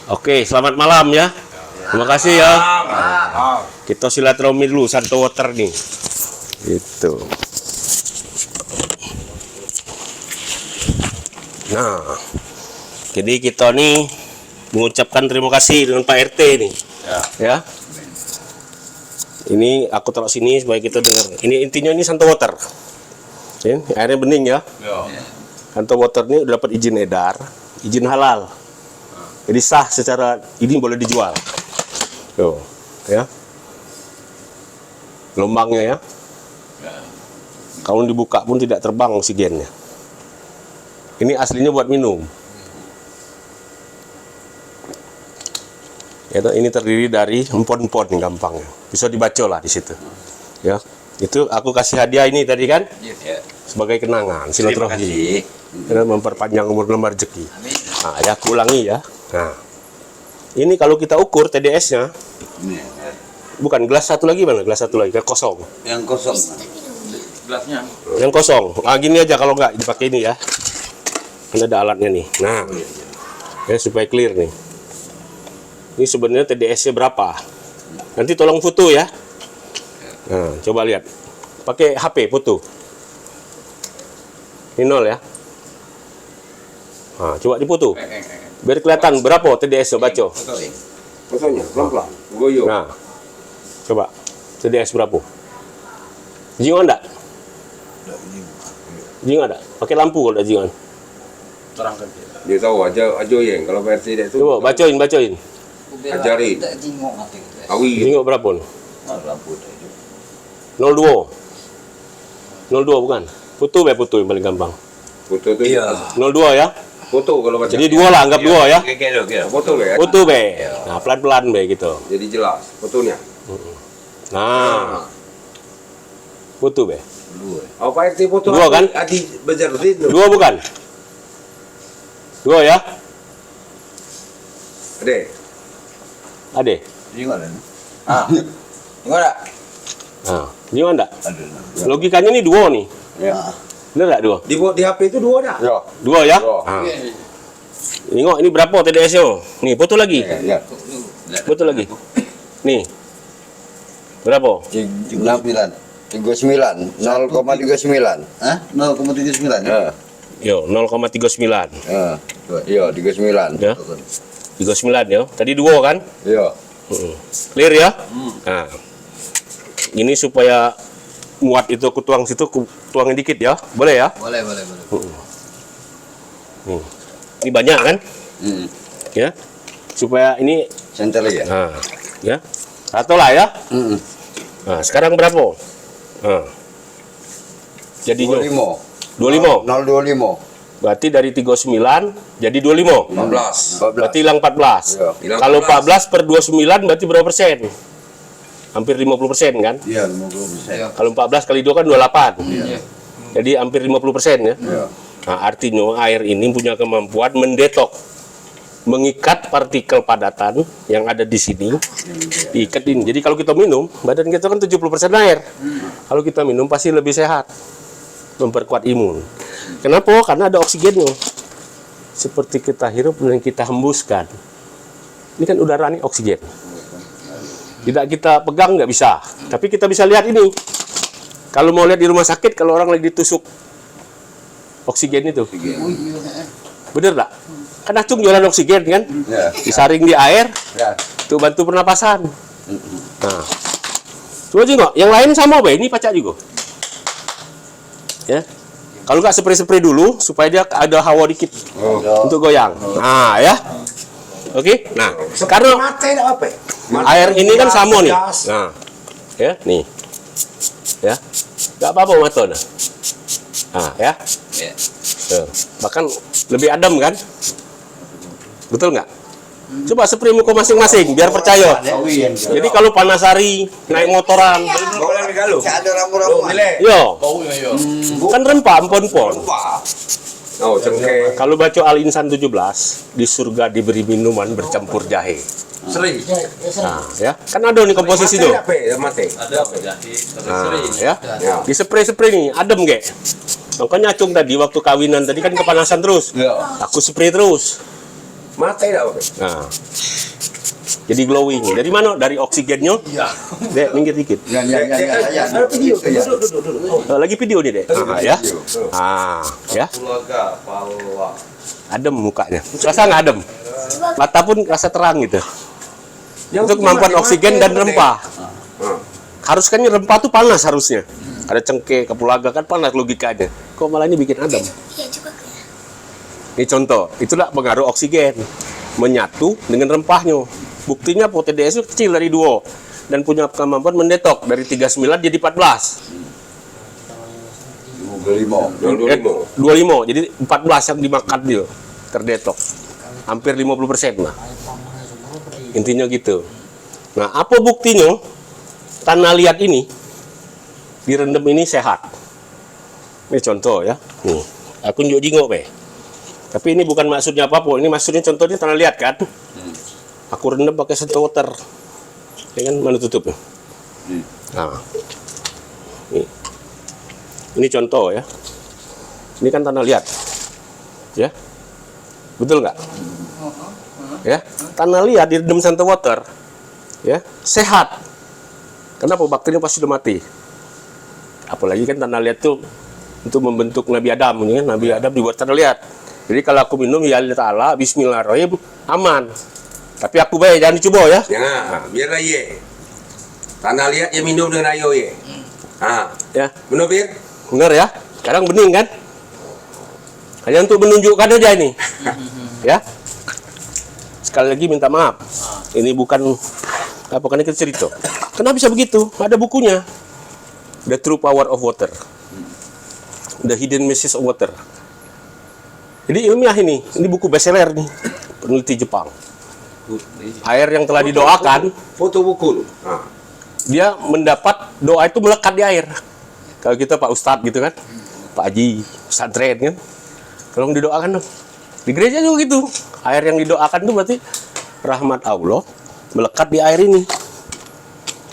Oke, selamat malam ya. Terima kasih ya. Kita silaturahmi dulu Santo Water nih. Gitu. Nah, jadi kita nih mengucapkan terima kasih dengan Pak RT nih. Ya. Ini aku taruh sini supaya kita dengar. Ini intinya ini Santo Water. Ya, airnya bening ya. Santo Water ini udah dapat izin edar, izin halal. Jadi sah secara ini boleh dijual. Tuh, ya. Gelombangnya ya. Kalau dibuka pun tidak terbang oksigennya. Ini aslinya buat minum. Ya, ini terdiri dari empon-empon gampangnya. Bisa dibaca lah di situ. Ya. Itu aku kasih hadiah ini tadi kan? Sebagai kenangan, silaturahmi. Dan memperpanjang umur lembar rezeki. Nah, ya aku ulangi ya. Nah, ini kalau kita ukur TDS-nya, bukan gelas satu lagi mana? Gelas satu lagi, kosong. Yang kosong. Gelasnya. Yang kosong. Ah, gini aja kalau nggak dipakai ini ya. Kan ada alatnya nih. Nah, ya supaya clear nih. Ini sebenarnya TDS-nya berapa? Nanti tolong foto ya. Nah, coba lihat. Pakai HP foto. Ini 0 ya. Nah, coba difoto. Biar kelihatan berapa TDS baca. Fotonya pelan-pelan. Goyo. Nah, coba TDS berapa? Jingon enggak? Jingon enggak? Pakai lampu kalau ada jingon. Terangkan dia tahu aja yang kalau versi dia itu. Coba bacain. Ajari. Awi. Jingon berapa? 02. 02 bukan? Foto yang paling gampang. Foto itu. Iya. 02 ya. Foto kalau baca. Jadi 2 lah, anggap 2 ya. Foto ya. Foto be. Nah, pelan-pelan be gitu. Jadi jelas fotonya. Nah. Foto be. Oh, Pak RT foto. Dua kan? Adi Bajarudin. 2 bukan? 2 ya. Ade. Jingon ada. Jingon ada. Nah, gimana enggak? Logikanya nih 2 nih. Ya. Bener enggak 2? Di HP itu 2 dah. Ya. 2 ya? Oh. Nah. Tengok ini berapa TDS-nya? Nih, foto lagi. Ya. Foto lagi. Nih. Berapa? 39. 0,39. Hah? 0,39. Ya. Yo, 0,39. Iya, 39. Ya. 39 ya. Tadi 2 kan? Iya. Clear ya? Nah. Ini supaya muat itu aku tuang situ, aku tuangin dikit ya. Boleh ya? Boleh. Nih. Ini banyak kan? Ya. Supaya ini Center ya. nah, ya. Satu lah ya. Nah, sekarang berapa? Nah. Jadinya 25. 25. Berarti dari 39 jadi 25. 14. Berarti hilang 14. Iya. Kalau 14 per 29 berarti berapa persen? Hampir 50% kan? Iya, 50%. Kalau 14 kali 2 kan 28. Jadi hampir 50% ya. Iya. Nah, artinya air ini punya kemampuan mendetok, mengikat partikel padatan yang ada di sini, diikat ini. Jadi kalau kita minum, badan kita kan 70% air. Kalau kita minum pasti lebih sehat, memperkuat imun. Kenapa? Karena ada oksigennya. Seperti kita hirup dan kita hembuskan. Ini kan udara nih oksigen. Tidak kita pegang nggak bisa, tapi kita bisa lihat ini. Kalau mau lihat di rumah sakit, kalau orang lagi ditusuk oksigen itu, bener nggak? Kan acung jualan oksigen kan, disaring di air, tuh bantu pernapasan. Nah, coba juga, yang lain sama be, ini pacak juga. Ya, kalau nggak spray dulu supaya dia ada hawa dikit untuk goyang. Nah ya, oke. Nah, karena air ini kan sama nih. Nah, ya, nih. Ya. Enggak apa-apa mata nah. Nah, ya. Tuh. Bahkan lebih adem kan? Betul nggak? Coba spray muka masing-masing biar percaya. Jadi kalau panas hari, naik motoran, Ada rambu-rambu. yo. Kan rempah empon-empon. Oh, cengkeh. Kalau baca Al-Insan 17, di surga diberi minuman bercampur jahe. Seri. Nah, ya. Kan ada nih komposisinya. Mate. Nah, ya. Di spray nih, adem gak? Makanya acung tadi waktu kawinan tadi kan kepanasan terus. Aku spray terus. Mata tidak apa? Nah, jadi glowing. Dari mana? Dari oksigennya. Iya. Dek, minggir dikit. Ya. Ada video. Ya. Duduk. Lagi video nih, Dek. Ah, ya. Ah, ya. Keluarga, Paula. Adem mukanya. Rasa nggak adem. Mata pun rasa terang gitu. Itu kemampuan oksigen dan rempah. Harus kan rempah tuh panas harusnya. Ada cengkeh, kapulaga kan panas logikanya. Kok malah ini bikin adem? Iya juga. Ini contoh, itulah pengaruh oksigen menyatu dengan rempahnya. Buktinya POTDS itu kecil dari duo dan punya kemampuan mendetok dari 39 jadi 14. 25. 25. Jadi 14 yang dimakan dia terdetok. Hampir 50% lah. Intinya gitu. Nah, apa buktinya? Tanah liat ini direndam ini sehat. Ini contoh ya. Nih, aku nunjuk jingok, Pe. Tapi ini bukan maksudnya apa-apa. Ini maksudnya contohnya tanah liat kan. Aku rendam pakai satu water. Ya kan, mana tutupnya? Nah. Ini contoh ya. Ini kan tanah liat. Ya. Betul nggak? Ya, tanah liat direndam satu water. Ya, sehat. Kenapa? Bakterinya pasti sudah mati. Apalagi kan tanah liat tuh untuk membentuk Nabi Adam, ya kan? Nabi Adam dibuat tanah liat. Jadi kalau aku minum ya Allah Ta'ala, bismillahirrahmanirrahim, aman. Tapi aku baik, jangan dicoba ya. Jangan, biarlah ye. Tanah liat ya minum dengan ayo ye. Ya, Benar, Bir? benar ya. Sekarang bening kan? Hanya untuk menunjukkan aja ini. Ya. Sekali lagi minta maaf. Ini bukan apa kan kita cerita. Kenapa bisa begitu? Ada bukunya. The True Power of Water. The Hidden Message of Water. Jadi ilmiah ini buku bestseller nih, peneliti Jepang. Air yang telah didoakan, Foto buku. dia mendapat doa itu melekat di air. Kalau kita Pak Ustadz gitu kan, Pak Haji, pesantren kan, kalau didoakan dong. Di gereja juga gitu. Air yang didoakan itu berarti rahmat Allah melekat di air ini.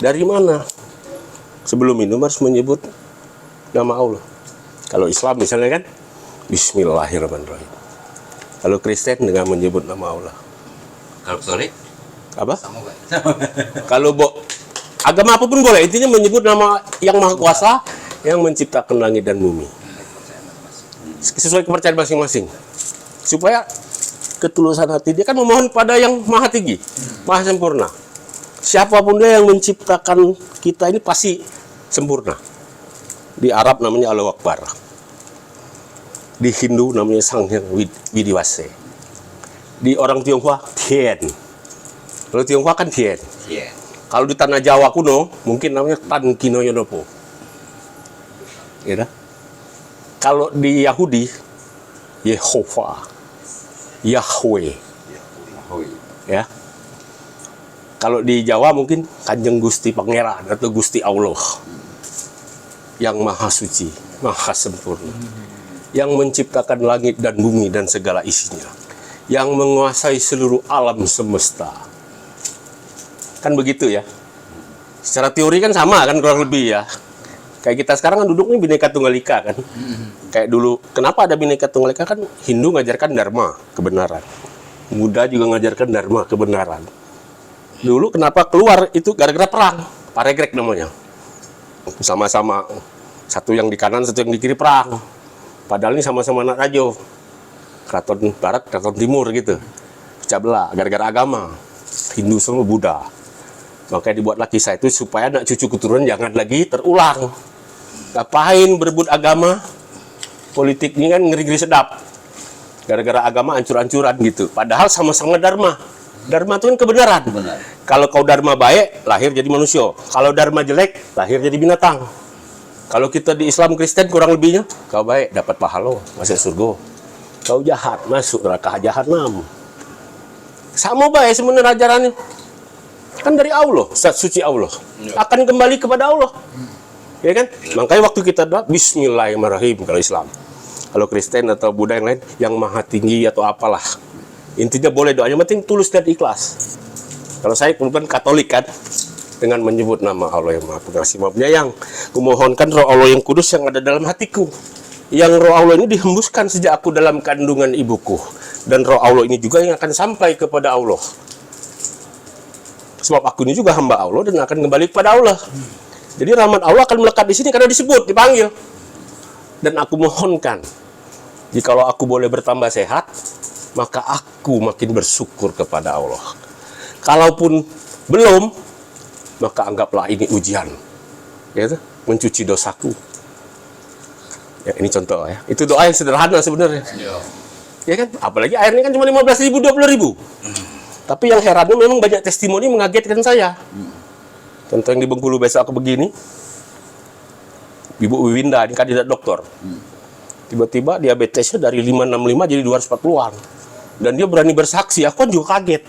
Dari mana? Sebelum minum harus menyebut nama Allah. Kalau Islam misalnya kan, Bismillahirrahmanirrahim. Kalau Kristen dengan menyebut nama Allah. Kalau Katolik Apa? sama Pak. Kalau agama apapun boleh, intinya menyebut nama yang maha kuasa yang menciptakan langit dan bumi. Sesuai kepercayaan masing-masing. Supaya ketulusan hati dia kan memohon pada yang maha tinggi, maha sempurna. Siapapun dia yang menciptakan kita ini pasti sempurna. Di Arab namanya Allahu Akbar. Di Hindu namanya Sang Hyang Widiwase. Di orang Tionghoa Tien. Kalau Tionghoa kan Tien. Iya. Kalau di tanah Jawa kuno mungkin namanya Tan Kino Yonopo. Ya dah? Kalau di Yahudi Yehovah, Yahweh. Ya. Kalau di Jawa mungkin Kanjeng Gusti Pangeran atau Gusti Allah. Yang maha suci, maha sempurna. Yang menciptakan langit dan bumi dan segala isinya. Yang menguasai seluruh alam semesta. Kan begitu ya. Secara teori kan sama kan kurang lebih ya. Kayak kita sekarang kan duduknya Bhinneka Tunggal Ika kan. Kayak dulu, kenapa ada Bhinneka Tunggal Ika kan Hindu ngajarkan Dharma, kebenaran. Buddha juga ngajarkan Dharma, kebenaran. Dulu kenapa keluar itu gara-gara perang, paregrek namanya. Sama-sama, satu yang di kanan, satu yang di kiri perang. Padahal ini sama-sama anak rajo. Keraton Barat, Keraton Timur gitu. Pecah belah, gara-gara agama. Hindu sama Buddha. Makanya dibuatlah kisah itu supaya anak cucu keturunan jangan lagi terulang. Ngapain berebut agama? Politiknya kan ngeri-ngeri sedap. Gara-gara agama ancur-ancuran gitu. Padahal sama-sama Dharma. Dharma itu kan kebenaran. Benar. Kalau kau Dharma baik, lahir jadi manusia. Kalau Dharma jelek, lahir jadi binatang. Kalau kita di Islam Kristen kurang lebihnya, kau baik dapat pahala, masuk surga. Kau jahat, masuk neraka jahanam. Sama baik sebenarnya ajarannya. Kan dari Allah, zat suci Allah. Akan kembali kepada Allah. Ya kan? Makanya waktu kita doa Bismillahirrahmanirrahim kalau Islam. Kalau Kristen atau Buddha yang lain yang maha tinggi atau apalah. Intinya boleh doanya penting tulus dan ikhlas. Kalau saya kemudian Katolik kan dengan menyebut nama Allah yang Maha Pengasih Maha Penyayang, kumohonkan roh Allah yang kudus yang ada dalam hatiku. Yang roh Allah ini dihembuskan sejak aku dalam kandungan ibuku. Dan roh Allah ini juga yang akan sampai kepada Allah. Sebab aku ini juga hamba Allah dan akan kembali kepada Allah. Jadi rahmat Allah akan melekat di sini karena disebut, dipanggil. Dan aku mohonkan, jikalau aku boleh bertambah sehat, maka aku makin bersyukur kepada Allah. Kalaupun belum, maka anggaplah ini ujian, ya, mencuci dosaku. Ya, ini contoh ya. Itu doa yang sederhana sebenarnya. Ya kan? Apalagi airnya kan cuma 15.000, 20.000. Tapi yang herannya memang banyak testimoni mengagetkan saya. Contoh yang di Bengkulu besok aku begini. Ibu Wiwinda, ini kandidat doktor. Tiba-tiba diabetesnya dari 565 jadi 240-an. Dan dia berani bersaksi, aku kan juga kaget.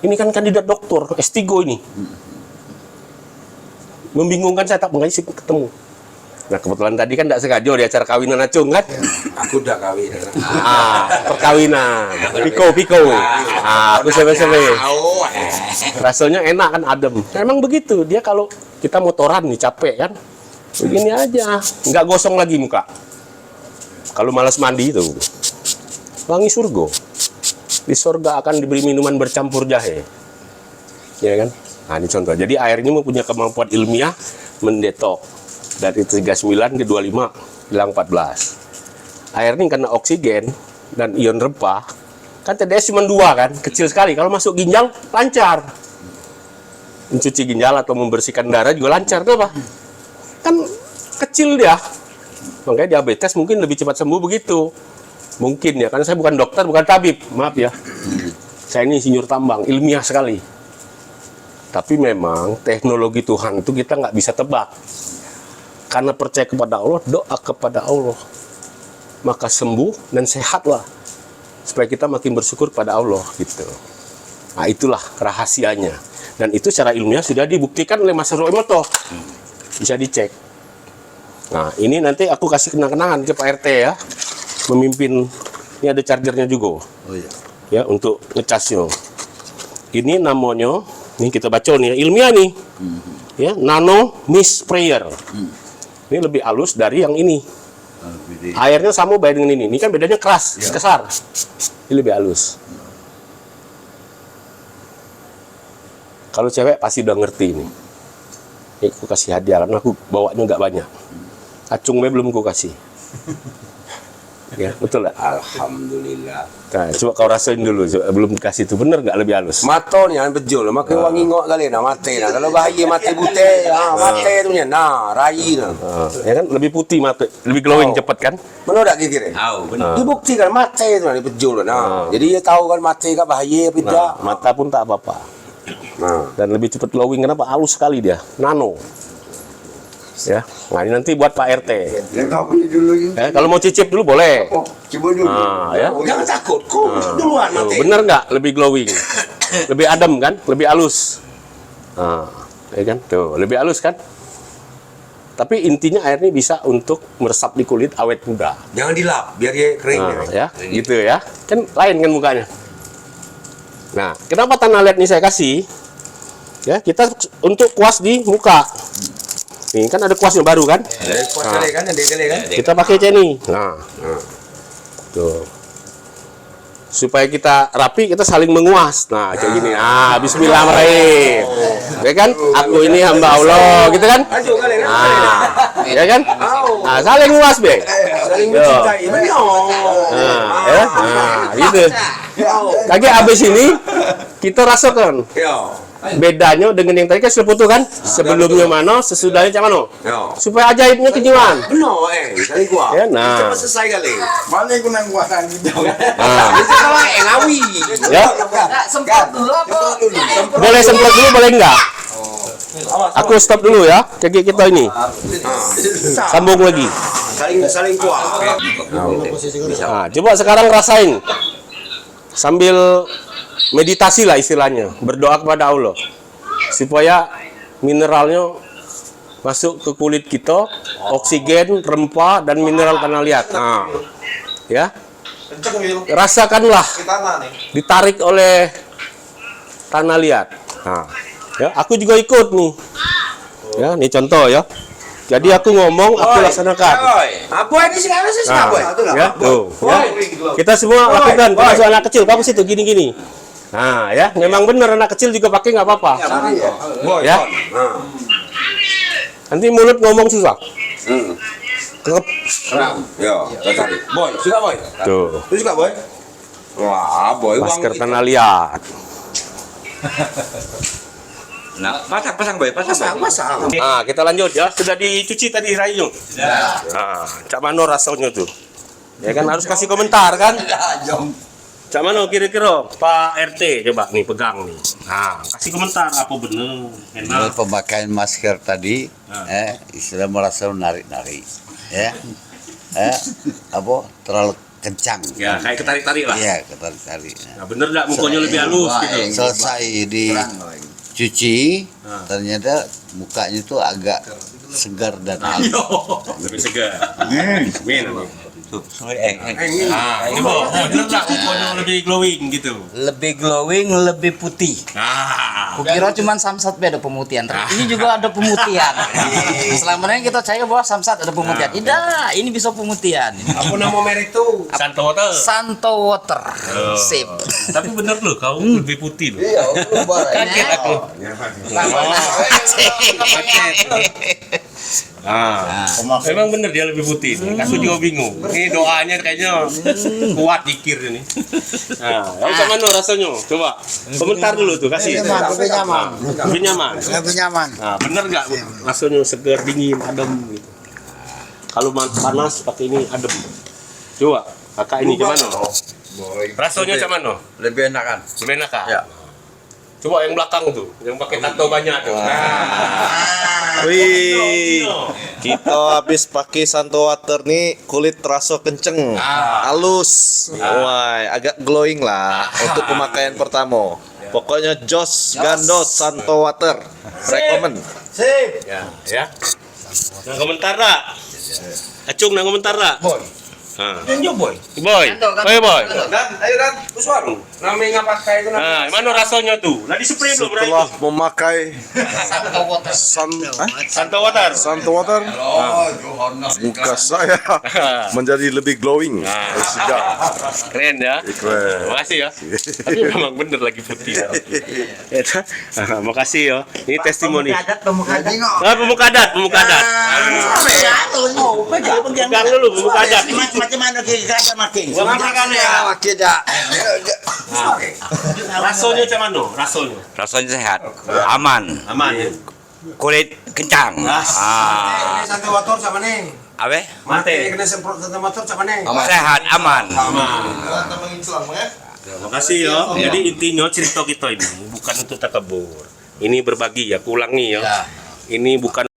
Ini kan kandidat doktor, S3 ini. Membingungkan saya, tak mengaji ketemu. Nah, kebetulan tadi kan tidak sengaja di acara kawinan Acung kan? Aku udah kawin. Perkawinan. Piko. Aku sebe-sebe. Rasanya enak kan, adem. Memang begitu, dia kalau kita motoran nih capek kan, begini aja, nggak gosong lagi muka. Kalau malas mandi itu, wangi surga. Di surga akan diberi minuman bercampur jahe. Ya kan? Nah, ini contoh. Jadi air ini mempunyai kemampuan ilmiah mendetok. Dari 39 ke 25, hilang 14. Air ini karena oksigen dan ion rempah, kan TDS cuma 2 kan, kecil sekali. Kalau masuk ginjal, lancar. Mencuci ginjal atau membersihkan darah juga lancar. Kenapa? Kan kecil dia. Makanya diabetes mungkin lebih cepat sembuh begitu. Mungkin ya, karena saya bukan dokter, bukan tabib. Maaf ya. Saya ini insinyur tambang, ilmiah sekali. Tapi memang teknologi Tuhan itu kita nggak bisa tebak. Karena percaya kepada Allah, doa kepada Allah, maka sembuh dan sehatlah, supaya kita makin bersyukur pada Allah gitu. Nah, itulah rahasianya, dan itu secara ilmiah sudah dibuktikan oleh Mas Heru Emoto, bisa dicek. Nah, ini nanti aku kasih kenang-kenangan ke Pak RT ya, memimpin. Ini ada chargernya juga, ya, untuk ngecasnya. Ini namanya, ini kita baca nih, ilmiah nih, ya, nano mist sprayer. Ini lebih halus dari yang ini. Airnya sama beda dengan ini. Ini kan bedanya keras, kesar. Ini lebih halus. Kalau cewek pasti udah ngerti ini. Ini aku kasih hadiah karena aku bawanya nggak banyak. Acung belum aku kasih. Ya, betul lah. Alhamdulillah. Nah, coba kau rasain dulu. Coba, belum dikasih itu bener nggak lebih halus? Matonya bejol, makin wangi ngok kali nah mate nah. Kalau bahaya mate bute, mate tu nya. Nah, rai nah. Ya kan lebih putih mata, lebih glowing cepat kan? Benar tak kira? Tahu, benar. Dibuktikan mate tu nah bejol nah. Jadi dia tahu kan mate tak bahaya apa tidak. Mata pun tak apa-apa. Nah, Dan lebih cepat glowing, kenapa? Halus sekali dia, nano. Ya, nah ini nanti buat Pak RT. Yang kau punya dulu ini. Kalau mau cicip dulu boleh. Oh, coba dulu. Nah, ya. jangan takut. Kau duluan Tuh, mate. bener nggak? Lebih glowing, lebih adem kan? Lebih halus. Nah, ya kan? Tuh, lebih halus kan? Tapi intinya air ini bisa untuk meresap di kulit awet muda. Jangan dilap biar dia kering. Nah, ya, gitu ya. Kan lain kan mukanya. Nah, kenapa tanah LED ini saya kasih? Ya, kita untuk kuas di muka. Nih kan ada kuas yang baru kan? Ada kuat kali kan, ada kali kan. Kita pakai ini. Nah, tuh. Supaya kita rapi, kita saling menguas. Nah, kayak gini. Bismillahirrahmanirrahim. Ya kan? Aku ini hamba Allah, gitu kan? Aduh kali kan. Ya kan? Nah, saling menguas, Be. Saling mencintai. Ya. Gitu. Kaki habis ini kita rasakan. Bedanya dengan yang tadi kan sudah putus kan? Sebelumnya mana, sesudahnya macam mana? Supaya ajaibnya kejiwaan. Benar, kali gua. Ya, nah. Cepat selesai kali. Mana aku nang kuasan gitu kan? Itu salah ngawi. Ya. Semprot dulu apa? Boleh semprot dulu, boleh enggak? Aku stop dulu ya, kaki kita ini. Sambung lagi. Saling kuat. Nah, coba sekarang rasain. Sambil meditasi lah istilahnya, berdoa kepada Allah supaya mineralnya masuk ke kulit kita, oksigen, rempah, dan mineral tanah liat. Nah, ya, rasakanlah ditarik oleh tanah liat. Nah, ya, aku juga ikut nih. Ya, ini contoh ya. Jadi aku ngomong, aku laksanakan. Apa ini sih harus sih Nah, boy? ya, tuh, ya. Kita semua lakukan, termasuk anak kecil. Bagus itu gini-gini. Nah, ya, memang benar anak kecil juga pakai nggak apa-apa. Boy. Ya. Nanti mulut ngomong susah. Kekep. Yo, tarik. Boy, suka boy? Tuh, Lu suka boy? Wah, boy masker tanah liat. Nah, pasang boy, pasang. Nah, kita lanjut ya. Sudah dicuci tadi rayunya. Nah, Cak Mano rasanya tuh. Ya kan harus kasih komentar kan? Cak Mano kira-kira Pak RT coba nih pegang nih. Nah, kasih komentar apa bener enak. Pemakaian masker tadi, istilah merasa narik-narik, ya, apa terlalu kencang. Ya, kayak ketarik-tarik lah. Iya, ketarik-tarik. Nah, bener nggak mukanya lebih halus gitu. Selesai dicuci, ternyata mukanya itu agak segar dan halus. Lebih segar. Amin. Nah, Coba, bener nggak mukanya lebih glowing gitu. Lebih glowing, lebih putih. Nah, Kukira cuma Samsat ada pemutihan. Ini juga ada pemutihan. Selama ini kita percaya bahwa Samsat ada pemutihan. Tidak, ini bisa pemutihan. Apa nama merek tuh? Santo Water. Santo Water. Sip. Tapi bener loh, kau lebih putih loh. Iya, Kaget aku. Memang bener dia lebih putih. Aku juga bingung. Ini doanya kayaknya kuat dikir ini. Nah, sama mana rasanya? Coba komentar dulu tuh, kasih. lebih nyaman. Lebih nyaman. Lebih nyaman. Nah, bener nggak rasanya segar, dingin, adem gitu. Kalau panas pakai ini adem. Coba kakak ini gimana? Rasanya gimana? Lebih enakan. Lebih enak kan? Ya. Coba yang belakang tuh, yang pakai tato banyak tuh. Wih, kita habis pakai Santo Water nih, kulit terasa kenceng, halus, wah, agak glowing lah untuk pemakaian pertama. Pokoknya Jos Gandos Santo Water, recommend. Ya. Nah, komentar lah. Acung, nah komentar lah. Boy. Tunjuk boy. Boy, boy. Dan, ayo Dan, Uswaru. Namanya pakai itu Nah, mana rasanya tuh? Lah di spray belum Setelah itu. memakai Santo Water. Santo Water. Santo Water, muka saya menjadi lebih glowing, segar. Keren ya. Keren. Makasih ya. Tapi memang bener lagi putih. Ya. Makasih ya. Ini testimoni. Pemuka adat. Pegang dulu pemuka adat. Macam-mana kita makin. Rasanya macam mana? Rasanya. rasanya sehat, aman, Aman ya. kulit kencang. Ini Santo Water sama nih. Apa? Mate. Kena semprot Santo Water sama nih. Sehat, aman. Terima kasih ya. Jadi intinya cerita kita ini bukan untuk takabur. Ini berbagi ya, aku ulangi ya. Ini bukan